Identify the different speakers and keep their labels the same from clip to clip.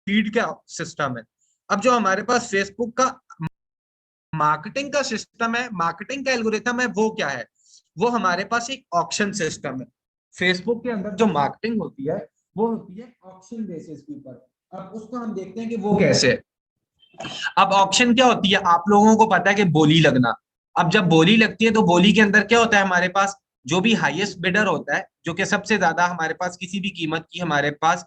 Speaker 1: Feed का system है। अब जो हमारे पास फेसबुक का मार्केटिंग का सिस्टम है, मार्केटिंग का एल्गोरिथम है, वो क्या है? वो हमारे पास एक ऑक्शन सिस्टम है। फेसबुक के अंदर जो मार्केटिंग होती है वो होती है ऑक्शन बेसिस के ऊपर। अब उसको हम देखते हैं कि वो कैसे है। अब ऑक्शन क्या होती है, आप लोगों को पता है कि बोली लगना। अब जब बोली लगती है तो बोली के अंदर क्या होता है, हमारे पास जो भी हाईएस्ट बिडर होता है, जो कि सबसे ज्यादा हमारे पास किसी भी कीमत की हमारे पास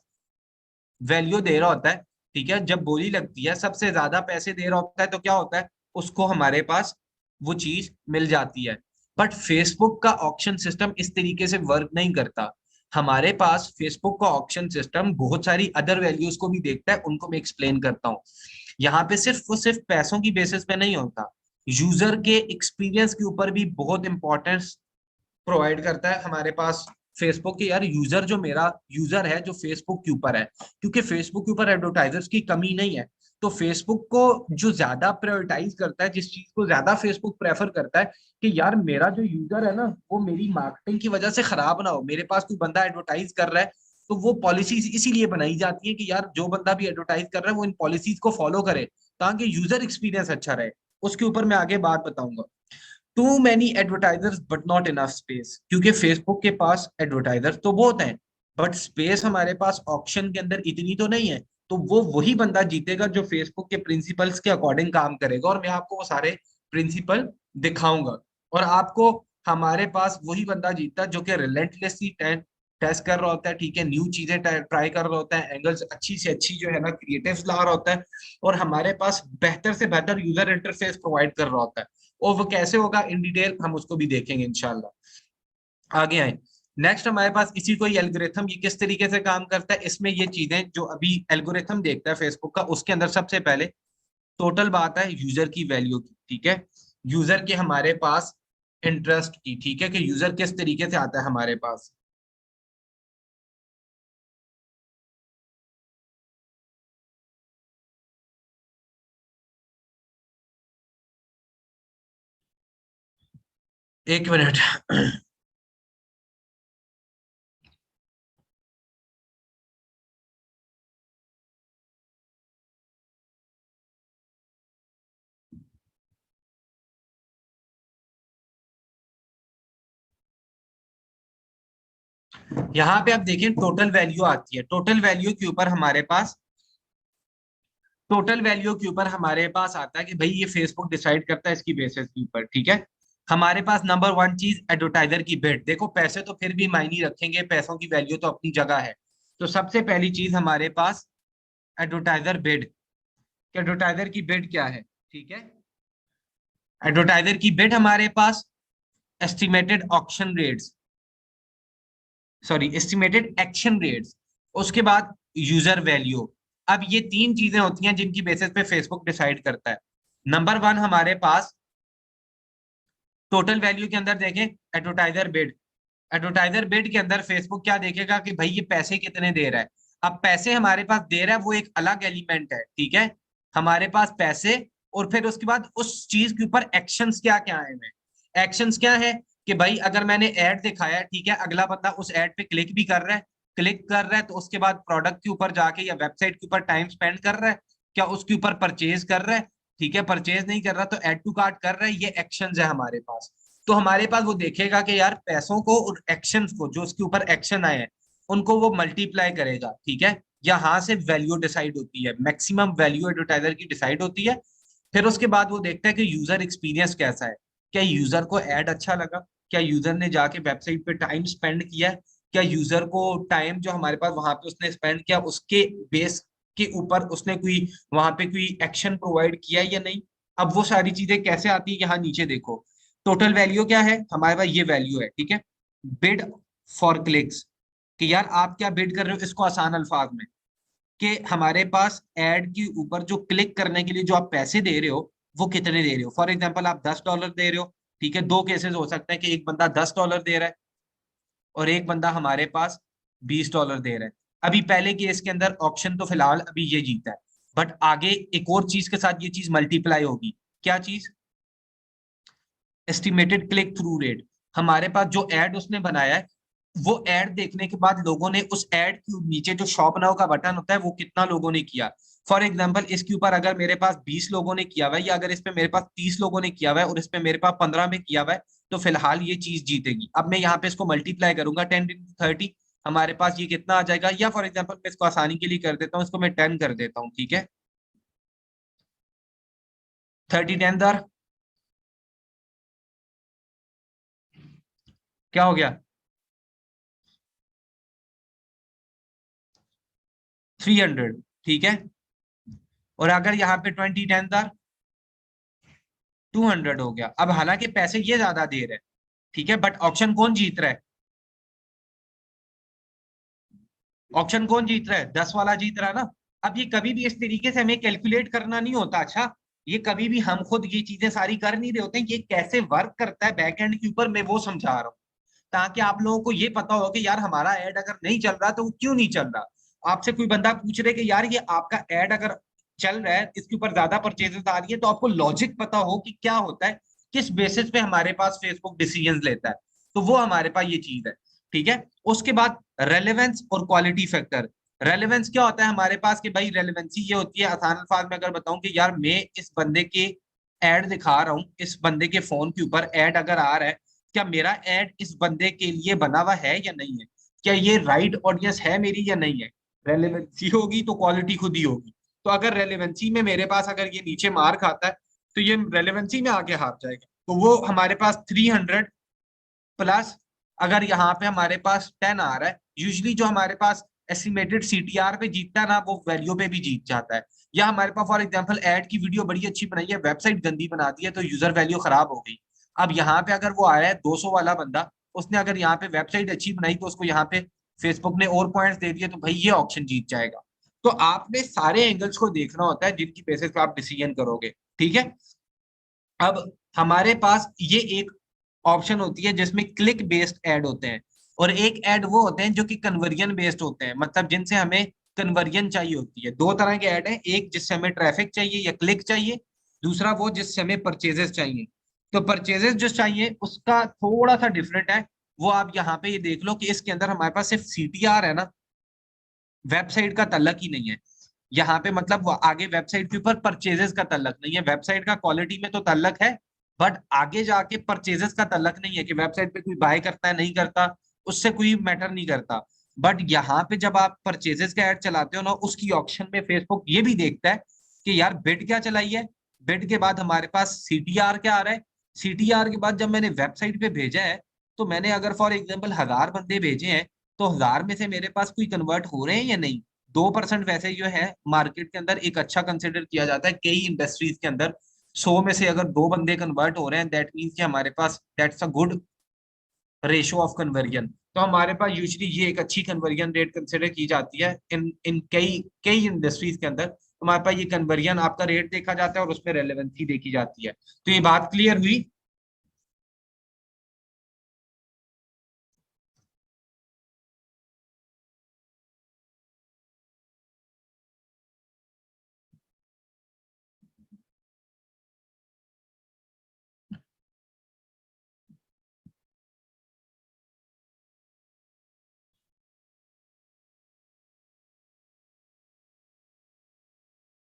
Speaker 1: वैल्यू दे रहा होता है, ठीक है, जब बोली लगती है सबसे ज्यादा पैसे दे रहा होता है, तो क्या होता है, उसको हमारे पास वो चीज मिल जाती है। बट फेसबुक का ऑक्शन सिस्टम इस तरीके से वर्क नहीं करता। हमारे पास फेसबुक का ऑक्शन सिस्टम बहुत सारी अदर वैल्यूज को भी देखता है, उनको मैं एक्सप्लेन करता हूँ। यहाँ पे सिर्फ वो सिर्फ पैसों की बेसिस पे नहीं होता, यूजर के एक्सपीरियंस के ऊपर भी बहुत इंपॉर्टेंस प्रोवाइड करता है हमारे पास फेसबुक के। यार यूजर, जो मेरा यूजर है जो फेसबुक के ऊपर है, क्योंकि फेसबुक के ऊपर एडवर्टाइजर्स की कमी नहीं है, तो फेसबुक को जो ज्यादा प्रायोरिटाइज करता है, जिस चीज को ज्यादा फेसबुक प्रेफर करता है, कि यार मेरा जो यूजर है ना वो मेरी मार्केटिंग की वजह से खराब ना हो, मेरे पास कोई बंदा एडवर्टाइज कर रहा है, तो वो पॉलिसीज इसीलिए बनाई जाती है कि यार जो बंदा भी एडवर्टाइज कर रहा है वो इन पॉलिसीज को फॉलो करे, ताकि यूजर एक्सपीरियंस अच्छा रहे। उसके ऊपर मैं आगे बात बताऊंगा। Too many advertisers but not enough space, क्योंकि फेसबुक के पास एडवर्टाइजर तो बहुत हैं, बट स्पेस हमारे पास ऑक्शन के अंदर इतनी तो नहीं है। तो वो वही बंदा जीतेगा जो फेसबुक के प्रिंसिपल्स के अकॉर्डिंग काम करेगा, और मैं आपको वो सारे प्रिंसिपल दिखाऊंगा। और आपको हमारे पास वही बंदा जीतता है जो कि रिलेंटलेसली टेस्ट कर रहा होता है, ठीक है, न्यू चीजें ट्राई कर रहा होता है, एंगल्स अच्छी से अच्छी जो है ना क्रिएटिव्स ला रहा होता है, और हमारे पास बेहतर से बेहतर यूजर इंटरफेस प्रोवाइड कर रहा होता है। और वो कैसे होगा इन डिटेल हम उसको भी देखेंगे इंशाल्लाह। आगे आए। नेक्स्ट हमारे पास इसी को ही एल्गोरिथम, ये किस तरीके से काम करता है, इसमें ये चीजें जो अभी एल्गोरिथम देखता है फेसबुक का, उसके अंदर सबसे पहले टोटल बात है यूजर की वैल्यू की, ठीक है, यूजर के हमारे पास इंटरेस्ट की, ठीक है, कि यूजर किस तरीके से आता है हमारे पास। एक मिनट। यहाँ पे आप देखें टोटल वैल्यू आती है, टोटल वैल्यू के ऊपर हमारे पास, टोटल वैल्यू के ऊपर हमारे पास आता है कि भाई ये फेसबुक डिसाइड करता है इसकी बेसिस के ऊपर, ठीक है। हमारे पास नंबर वन चीज एडवर्टाइजर की बिड। देखो पैसे तो फिर भी मायने रखेंगे, पैसों की वैल्यू तो अपनी जगह है। तो सबसे पहली चीज हमारे पास एडवर्टाइजर बिड। एडवर्टाइजर की बिड क्या है, ठीक है, एडवर्टाइजर की बिड हमारे पास estimated auction rates, sorry estimated action rates, उसके बाद यूजर वैल्यू। अब ये तीन चीजें होती हैं जिनकी बेसिस पे फेसबुक डिसाइड करता है। नंबर वन हमारे पास टोटल वैल्यू के अंदर देखें एडवर्टाइजर बिड। एडवर्टाइजर बिड के अंदर फेसबुक क्या देखेगा कि भाई ये पैसे कितने दे रहा है। अब पैसे हमारे पास दे रहा है वो एक अलग एलिमेंट है, ठीक है, हमारे पास पैसे, और फिर उसके बाद उस चीज के ऊपर एक्शंस क्या क्या आए हैं। एक्शंस क्या है कि भाई अगर मैंने ऐड दिखाया है, ठीक है, अगला बंदा उस ऐड पे क्लिक भी कर रहा है, क्लिक कर रहा है तो उसके बाद प्रोडक्ट के ऊपर जाके या वेबसाइट के ऊपर टाइम स्पेंड कर रहा है, क्या उसके ऊपर परचेज कर रहा है, ठीक है, परचेज नहीं कर रहा तो ऐड टू कार्ट कर रहा है, ये एक्शंस है हमारे पास। तो हमारे पास वो देखेगा कि यार पैसों को और एक्शंस को, जो उसके ऊपर एक्शन आए हैं, उनको वो मल्टीप्लाई करेगा, ठीक है। यहाँ से वैल्यू डिसाइड होती है, मैक्सिमम वैल्यू एडवर्टाइजर की डिसाइड होती है। फिर उसके बाद वो देखता है कि यूजर एक्सपीरियंस कैसा है, क्या यूजर को ऐड अच्छा लगा, क्या यूजर ने जाके वेबसाइट पे टाइम स्पेंड किया है, क्या यूजर को टाइम जो हमारे पास वहां पे उसने स्पेंड किया उसके बेस के ऊपर उसने कोई वहां पे कोई एक्शन प्रोवाइड किया है या नहीं। अब वो सारी चीजें कैसे आती है, यहाँ नीचे देखो। टोटल वैल्यू क्या है हमारे पास, ये वैल्यू है, ठीक है। बिड फॉर क्लिक्स, कि यार आप क्या बिड कर रहे हो, इसको आसान अल्फाज में, कि हमारे पास एड के ऊपर जो क्लिक करने के लिए जो आप पैसे दे रहे हो वो कितने दे रहे हो। फॉर एग्जाम्पल आप $10 दे रहे हो, ठीक है, दो केसेस हो सकते हैं कि एक बंदा $10 दे रहा है और एक बंदा हमारे पास $20 दे रहा है। अभी पहले केस के अंदर ऑप्शन तो फिलहाल अभी ये जीता है, बट आगे एक और चीज के साथ ये चीज मल्टीप्लाई होगी। क्या चीज? Estimated click through rate. हमारे पास जो एड उसने बनाया है वो एड देखने के बाद लोगों ने उस एड के नीचे जो शॉप नाउ का बटन होता है वो कितना लोगों ने किया। फॉर एग्जाम्पल इसके ऊपर अगर मेरे पास 20 लोगों ने किया हुआ है, या अगर इस पे मेरे पास 30 लोगों ने किया हुआ है और इस पे मेरे पास 15 में किया हुआ है, तो फिलहाल ये चीज जीतेगी। अब मैं यहाँ पे इसको मल्टीप्लाई करूंगा 10 into 30, हमारे पास ये कितना आ जाएगा, या फॉर एग्जाम्पल मैं इसको आसानी के लिए कर देता हूँ, इसको मैं 10 कर देता हूँ, ठीक है। 30 10 दर क्या हो गया, 300, ठीक है। और अगर यहाँ पे 20 10 दर 200 हो गया। अब हालांकि पैसे ये ज्यादा दे रहे हैं, ठीक है, बट ऑप्शन कौन जीत रहा है, ऑप्शन कौन जीत रहा है, 10 वाला जीत रहा है ना। अब ये कभी भी इस तरीके से हमें कैलकुलेट करना नहीं होता। अच्छा, ये कभी भी हम खुद ये चीजें सारी कर नहीं रहे होते हैं, ये कैसे वर्क करता है बैक एंड के ऊपर मैं वो समझा रहा हूँ, ताकि आप लोगों को ये पता हो कि यार हमारा ऐड अगर नहीं चल रहा तो वो क्यों नहीं चल रहा। आपसे कोई बंदा पूछ रहे कि यार ये आपका ऐड अगर चल रहा है, इसके ऊपर ज्यादा परचेजेस आ रही है, तो आपको लॉजिक पता हो कि क्या होता है, किस बेसिस पे हमारे पास फेसबुक डिसीजंस लेता है। तो वो हमारे पास ये चीज है, ठीक है। उसके बाद रेलेवेंस और क्वालिटी फैक्टर। रेलेवेंस क्या होता है हमारे पास, कि भाई रेलेवेंसी ये होती है, आसान अल्फाज में अगर बताऊं कि यार मैं इस बंदे के एड दिखा रहा हूं, इस बंदे के फोन के ऊपर एड अगर आ रहा है, क्या मेरा एड इस बंदे के लिए बना हुआ है या नहीं है, क्या ये राइट ऑडियंस है मेरी या नहीं है। रेलेवेंसी होगी तो क्वालिटी खुद ही होगी। तो अगर रेलेवेंसी में मेरे पास अगर ये नीचे मार खाता है, तो ये रेलेवेंसी में आगे हार जाएगा। तो वो हमारे पास 300 प्लस, अगर यहाँ पे हमारे पास 10 आ रहा है, यूजली जो हमारे पास एस्टिमेटेड सीटीआर पे जीतता है ना, वो वैल्यू पे भी जीत जाता है। या हमारे पास फॉर एग्जांपल ऐड की वीडियो बड़ी अच्छी बनाई है, वेबसाइट गंदी बना दी है, तो यूजर वैल्यू खराब हो गई। अब यहाँ पे अगर वो आया है 200 वाला बंदा, उसने अगर यहाँ पे वेबसाइट अच्छी बनाई, तो उसको यहाँ पे फेसबुक ने और पॉइंट्स दे दिए, तो भाई ये ऑप्शन जीत जाएगा। तो आपने सारे एंगल्स को देखना होता है जिनकी बेसिस पे आप डिसीजन करोगे, ठीक है। अब हमारे पास ये एक ऑप्शन होती है जिसमें क्लिक बेस्ड ऐड होते हैं, और एक ऐड वो होते हैं जो कि कन्वर्जन बेस्ड होते हैं, मतलब जिनसे हमें कन्वर्जन चाहिए होती है। दो तरह के ऐड हैं, एक जिससे हमें ट्रैफिक चाहिए या क्लिक चाहिए, दूसरा वो जिससे हमें परचेजेस चाहिए। तो परचेजेस जो चाहिए उसका थोड़ा सा डिफरेंट है। वो आप यहाँ पे ये देख लो कि इसके अंदर हमारे पास सिर्फ सीटीआर है ना, वेबसाइट का तल्लक ही नहीं है। यहाँ पे मतलब वो आगे वेबसाइट के ऊपर परचेजेस का तल्लक नहीं है, वेबसाइट का क्वालिटी में तो तल्लक है, बट आगे जाके परचेजेस का तल्लक नहीं है कि वेबसाइट पे कोई बाय करता है नहीं करता, उससे कोई मैटर नहीं करता। बट यहाँ पे जब आप परचेजेस का ऐड चलाते हो ना, उसकी ऑप्शन में फेसबुक ये भी देखता है कि यार बिड क्या चलाई है, बिड के बाद हमारे पास सीटीआर क्या आ रहा है, सीटीआर के बाद जब मैंने वेबसाइट पे भेजा है, तो मैंने अगर फॉर एग्जाम्पल 1000 बंदे भेजे हैं, तो 1000 में से मेरे पास कोई कन्वर्ट हो रहे हैं या नहीं। 2% वैसे जो है मार्केट के अंदर एक अच्छा कंसिडर किया जाता है कई इंडस्ट्रीज के अंदर। 100 में से अगर 2 बंदे कन्वर्ट हो रहे हैं, दैट मीन्स कि हमारे पास that's a good ratio of conversion. तो हमारे पास यूजली ये एक अच्छी कन्वर्जन रेट कंसिडर की जाती है इन इन कई कई इंडस्ट्रीज के अंदर। तो हमारे पास ये कन्वर्जन आपका रेट देखा जाता है और उसमें रेलेवेंसी देखी जाती है। तो ये बात क्लियर हुई।